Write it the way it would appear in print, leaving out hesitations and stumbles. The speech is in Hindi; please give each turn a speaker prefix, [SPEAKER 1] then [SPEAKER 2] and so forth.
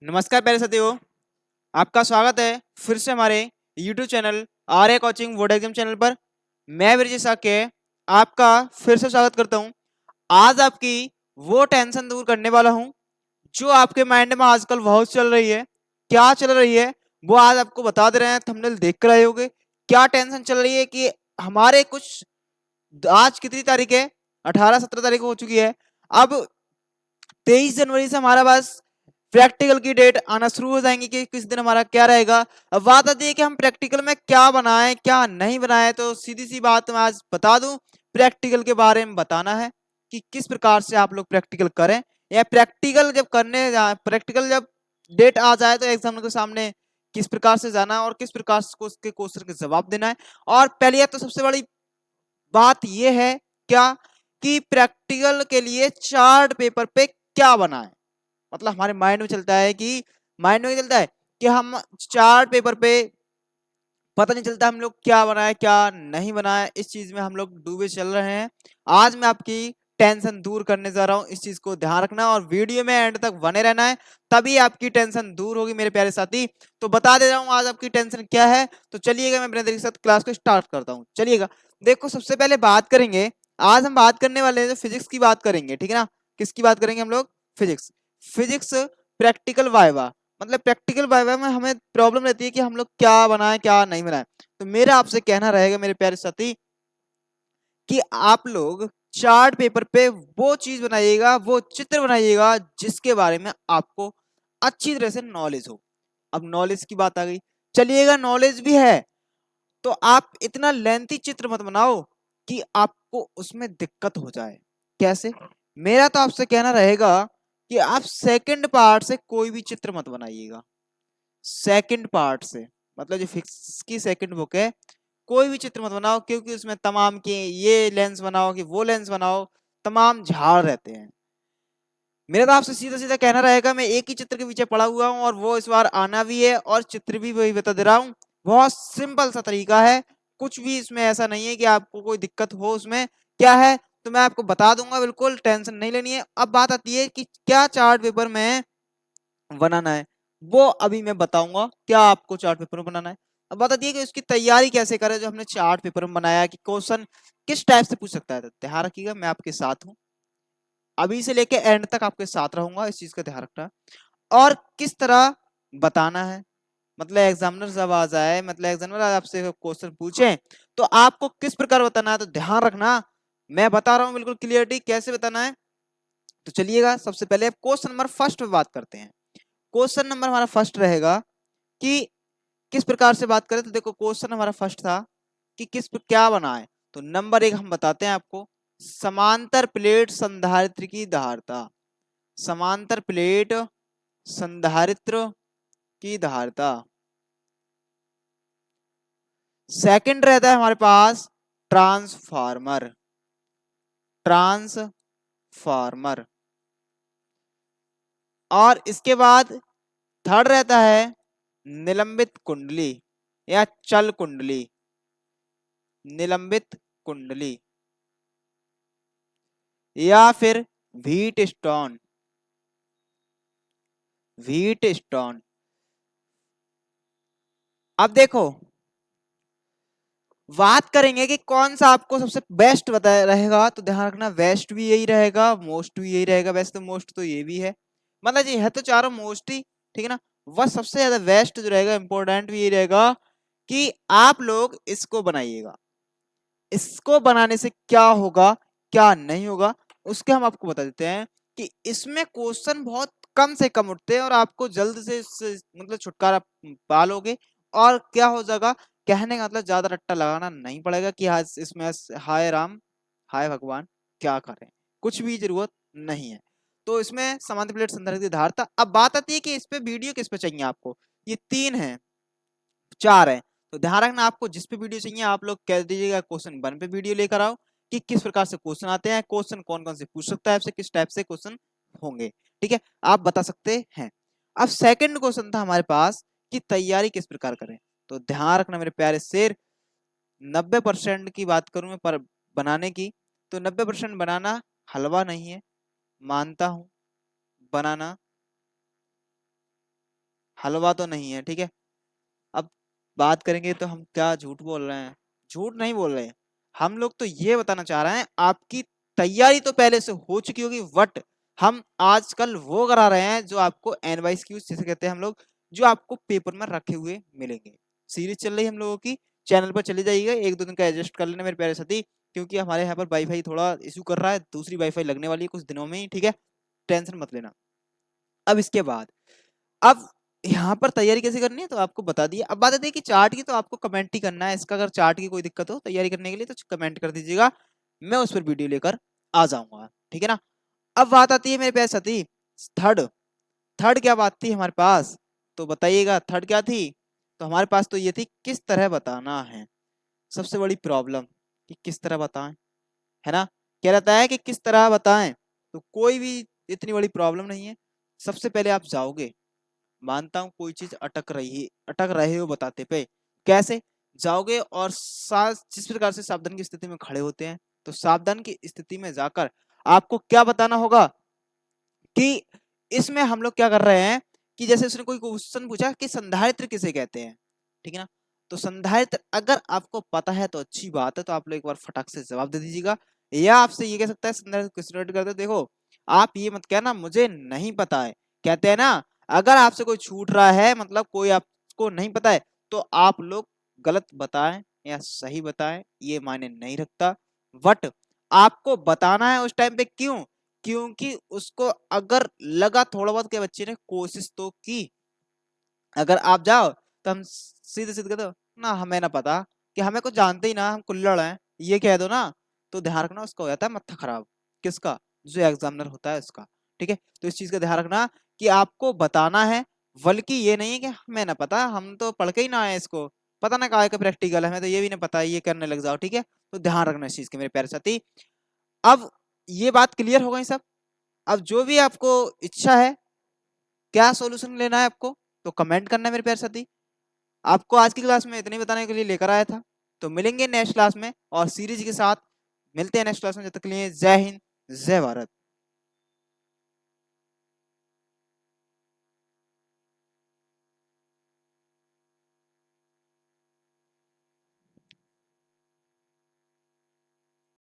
[SPEAKER 1] नमस्कार प्यारे साथियों, आपका स्वागत है फिर से हमारे YouTube चैनल आर्य कोचिंग बोर्ड एग्जाम चैनल पर। मैं विरजी साके आपका फिर से स्वागत करता हूं। आज आपकी वो टेंशन दूर करने वाला हूं जो आपके माइंड में आजकल बहुत चल रही है। क्या चल रही है वो आज आपको बता दे रहे हैं, थंबनेल देख कर आए होगे। क्या टेंशन चल रही है कि हमारे कुछ आज कितनी तारीख है, 18-17 तारीख हो चुकी है। अब 23 जनवरी से हमारा पास प्रैक्टिकल की डेट आना शुरू हो जाएंगी कि किस दिन हमारा क्या रहेगा। अब बात आती है कि हम प्रैक्टिकल में क्या बनाएं क्या नहीं बनाएं, तो सीधी सी बात मैं आज बता दूं, प्रैक्टिकल के बारे में बताना है कि किस प्रकार से आप लोग प्रैक्टिकल करें, या प्रैक्टिकल जब करने जाए, प्रैक्टिकल जब डेट आ जाए तो एग्जाम के सामने किस प्रकार से जाना है और किस प्रकार से उसके क्वेश्चन के जवाब देना है। और पहले तो सबसे बड़ी बात यह है क्या कि प्रैक्टिकल के लिए चार्ट पेपर पे क्या बनाएं। मतलब हमारे माइंड में चलता है कि माइंड में चलता है कि हम चार्ट पेपर पे पता नहीं चलता हम लोग क्या बनाए क्या नहीं बनाए, इस चीज में हम लोग डूबे चल रहे हैं। आज मैं आपकी टेंशन दूर करने जा रहा हूं, इस चीज को ध्यान रखना और वीडियो में एंड तक बने रहना है, तभी आपकी टेंशन दूर होगी मेरे प्यारे साथी। तो बता दे रहा हूं आज आपकी टेंशन क्या है। तो चलिएगा मैं अपने तरीके से क्लास को स्टार्ट करता हूँ। चलिएगा, देखो सबसे पहले बात करेंगे, आज हम बात करने वाले हैं जो फिजिक्स की बात करेंगे, ठीक है ना। किसकी बात करेंगे हम लोग? फिजिक्स। फिजिक्स प्रैक्टिकल वाइवा, मतलब प्रैक्टिकल वाइवा में हमें प्रॉब्लम रहती है कि हम लोग क्या बनाएं क्या नहीं बनाएं। तो मेरा आपसे कहना रहेगा मेरे प्यारे साथी कि आप लोग चार्ट पेपर पे वो चीज बनाइएगा, वो चित्र बनाइएगा जिसके बारे में आपको अच्छी तरह से नॉलेज हो। अब नॉलेज की बात आ गई, चलिएगा नॉलेज भी है तो आप इतना लेंथी चित्र मत बनाओ कि आपको उसमें दिक्कत हो जाए। कैसे? मेरा तो आपसे कहना रहेगा कि आप सेकंड पार्ट से कोई भी चित्र मत बनाइएगा। सेकंड पार्ट से मतलब जो फिजिक्स की सेकंड बुक है, कोई भी चित्र मत बनाओ, क्योंकि उसमें तमाम के ये लेंस बनाओ कि वो लेंस बनाओ, तमाम झाड़ रहते हैं। मेरा तो आपसे सीधा सीधा कहना रहेगा, मैं एक ही चित्र के पीछे पड़ा हुआ हूँ और वो इस बार आना भी है और चित्र भी वही बता दे रहा हूँ। बहुत सिंपल सा तरीका है, कुछ भी इसमें ऐसा नहीं है कि आपको कोई दिक्कत हो। उसमें क्या है तो मैं आपको बता दूंगा, बिल्कुल टेंशन नहीं लेनी है। अब बात आती है कि क्या चार्ट पेपर में बनाना है, वो अभी मैं बताऊंगा क्या आपको चार्ट पेपर में बनाना है। अब बता दिए कि उसकी तैयारी कैसे करें जो हमने चार्ट पेपर में बनाया, कि क्वेश्चन किस टाइप से पूछ सकता है। तो ध्यान रखिएगा, मैं आपके साथ हूँ, अभी से लेके एंड तक आपके साथ रहूंगा, इस चीज का ध्यान रखना। और किस तरह बताना है, मतलब एग्जामिनर जब आ जाए, मतलब एग्जामिनर आपसे क्वेश्चन पूछे तो आपको किस प्रकार बताना है, तो ध्यान रखना। मैं बता रहा हूँ बिल्कुल क्लियरिटी कैसे बताना है। तो चलिएगा सबसे पहले क्वेश्चन नंबर फर्स्ट पे बात करते हैं। क्वेश्चन नंबर हमारा फर्स्ट रहेगा कि किस प्रकार से बात करें। तो देखो क्वेश्चन हमारा फर्स्ट था कि किस पर क्या बना है। तो नंबर एक हम बताते हैं आपको, समांतर प्लेट संधारित्र की धारिता। समांतर प्लेट संधारित्र की धारिता। सेकंड रहता है हमारे पास ट्रांसफार्मर। ट्रांसफार्मर। और इसके बाद थर्ड रहता है निलंबित कुंडली या चल कुंडली। निलंबित कुंडली या फिर व्हीट स्टोन। Wheat stone. अब देखो बात करेंगे कि कौन सा आपको सबसे बेस्ट बताया रहेगा। तो ध्यान रखना, बेस्ट भी यही रहेगा, मोस्ट भी यही रहेगा। वैसे तो मोस्ट तो ये भी है, मतलब ये है तो चारों मोस्ट ही, ठीक है ना। वह सबसे ज्यादा बेस्ट जो रहेगा, इंपॉर्टेंट भी यही रहेगा कि आप लोग इसको बनाइएगा। इसको बनाने से क्या होगा क्या नहीं होगा उसके हम आपको बता देते हैं कि इसमें क्वेश्चन बहुत कम से कम उठते हैं और आपको जल्द से मतलब छुटकारा पालोगे। और क्या हो जाएगा, कहने का मतलब ज्यादा रट्टा लगाना नहीं पड़ेगा कि आज इसमें हाय राम हाय भगवान क्या करें, कुछ भी जरूरत नहीं है। तो इसमें समांतर प्लेट संधारित्र की धारिता। अब बात आती है कि इस पे वीडियो किस पे चाहिए आपको। ये तीन है, चार है, तो ध्यान रखना आपको जिस पे वीडियो चाहिए आप लोग कह दीजिएगा क्वेश्चन वन पे वीडियो लेकर आओ कि किस प्रकार से क्वेश्चन आते हैं, क्वेश्चन कौन कौन से पूछ सकता है आपसे, किस टाइप से क्वेश्चन होंगे, ठीक है, आप बता सकते हैं। अब सेकंड क्वेश्चन था हमारे पास कि तैयारी किस प्रकार करें। तो ध्यान रखना मेरे प्यारे शेर, 90% की बात करूं मैं पर बनाने की, तो 90% बनाना हलवा नहीं है, मानता हूं बनाना हलवा तो नहीं है, ठीक है। अब बात करेंगे तो हम क्या झूठ बोल रहे हैं? झूठ नहीं बोल रहे हैं, हम लोग तो ये बताना चाह रहे हैं आपकी तैयारी तो पहले से हो चुकी होगी, बट हम आजकल वो करा रहे हैं जो आपको एनवाइक्यूज जिसे कहते हैं हम लोग, जो आपको पेपर में रखे हुए मिलेंगे। सीरीज चल रही है हम लोगों की, चैनल पर चली जाइएगा, एक दो दिन का एडजस्ट कर लेना मेरे प्यारे साथी, क्योंकि हमारे यहाँ पर वाईफाई थोड़ा इशू कर रहा है, दूसरी वाईफाई लगने वाली है कुछ दिनों में ही, ठीक है, टेंशन मत लेना। अब इसके बाद, अब यहाँ पर तैयारी कैसे करनी है तो आपको बता दिया। अब बात आती है कि चार्ट की, तो आपको कमेंट ही करना है इसका। अगर चार्ट की कोई दिक्कत हो तैयारी करने के लिए तो कमेंट कर दीजिएगा, मैं उस पर वीडियो लेकर आ जाऊंगा, ठीक है ना। अब बात आती है मेरे प्यारे साथी थर्ड। थर्ड क्या बात थी हमारे पास, तो बताइएगा थर्ड क्या थी। तो हमारे पास तो ये थी किस तरह बताना है, सबसे बड़ी प्रॉब्लम कि किस तरह बताएं, है ना। क्या रहता है कि किस तरह बताएं, तो कोई भी इतनी बड़ी प्रॉब्लम नहीं है। सबसे पहले आप जाओगे, मानता हूं कोई चीज अटक रहे हो बताते पे, कैसे जाओगे और जिस प्रकार से सावधान की स्थिति में खड़े होते हैं, तो सावधान की स्थिति में जाकर आपको क्या बताना होगा कि इसमें हम लोग क्या कर रहे हैं कि जैसे उसने कोई क्वेश्चन पूछा कि संधारित्र किसे कहते हैं, ठीक है ना। तो संधारित्र अगर आपको पता है तो अच्छी बात है, तो आप लोग एक बार फटाक से जवाब दे दीजिएगा। या आपसे ये कह सकता है संधारित्र किससे रिलेटेड करते हैं, देखो आप ये मत कहना मुझे नहीं पता है, कहते हैं ना, अगर आपसे कोई छूट रहा है मतलब कोई आपको नहीं पता है, तो आप लोग गलत बताएं या सही बताएं ये मायने नहीं रखता, बट आपको बताना है उस टाइम पे। क्यों? क्योंकि उसको अगर लगा थोड़ा बहुत के बच्चे ने कोशिश तो की, अगर आप जाओ तो हम सीधे सीधे कह दो ना हमें ना पता, कि हमें कुछ जानते ही ना, हम कुल्लड़ हैं, ये कह दो ना, तो ध्यान रखना उसका हो जाता है मत्था खराब। किसका? जो एग्जामिनर होता है उसका, ठीक है। तो इस चीज का ध्यान रखना कि आपको बताना है, बल्कि ये नहीं है कि हमें ना पता, हम तो पढ़ के ही ना आए, इसको पता ना कहा का प्रैक्टिकल है, हमें तो ये भी नहीं पता, ये करने लग जाओ, ठीक है। तो ध्यान रखना इस चीज के मेरे प्यारे साथी। अब ये बात क्लियर हो गई सब। अब जो भी आपको इच्छा है, क्या सॉल्यूशन लेना है आपको, तो कमेंट करना है मेरे प्यारे साथी। आपको आज की क्लास में इतने ही बताने के लिए लेकर आया था, तो मिलेंगे नेक्स्ट क्लास में और सीरीज के साथ। मिलते हैं नेक्स्ट क्लास में, जब तक के लिए जय हिंद, जय भारत।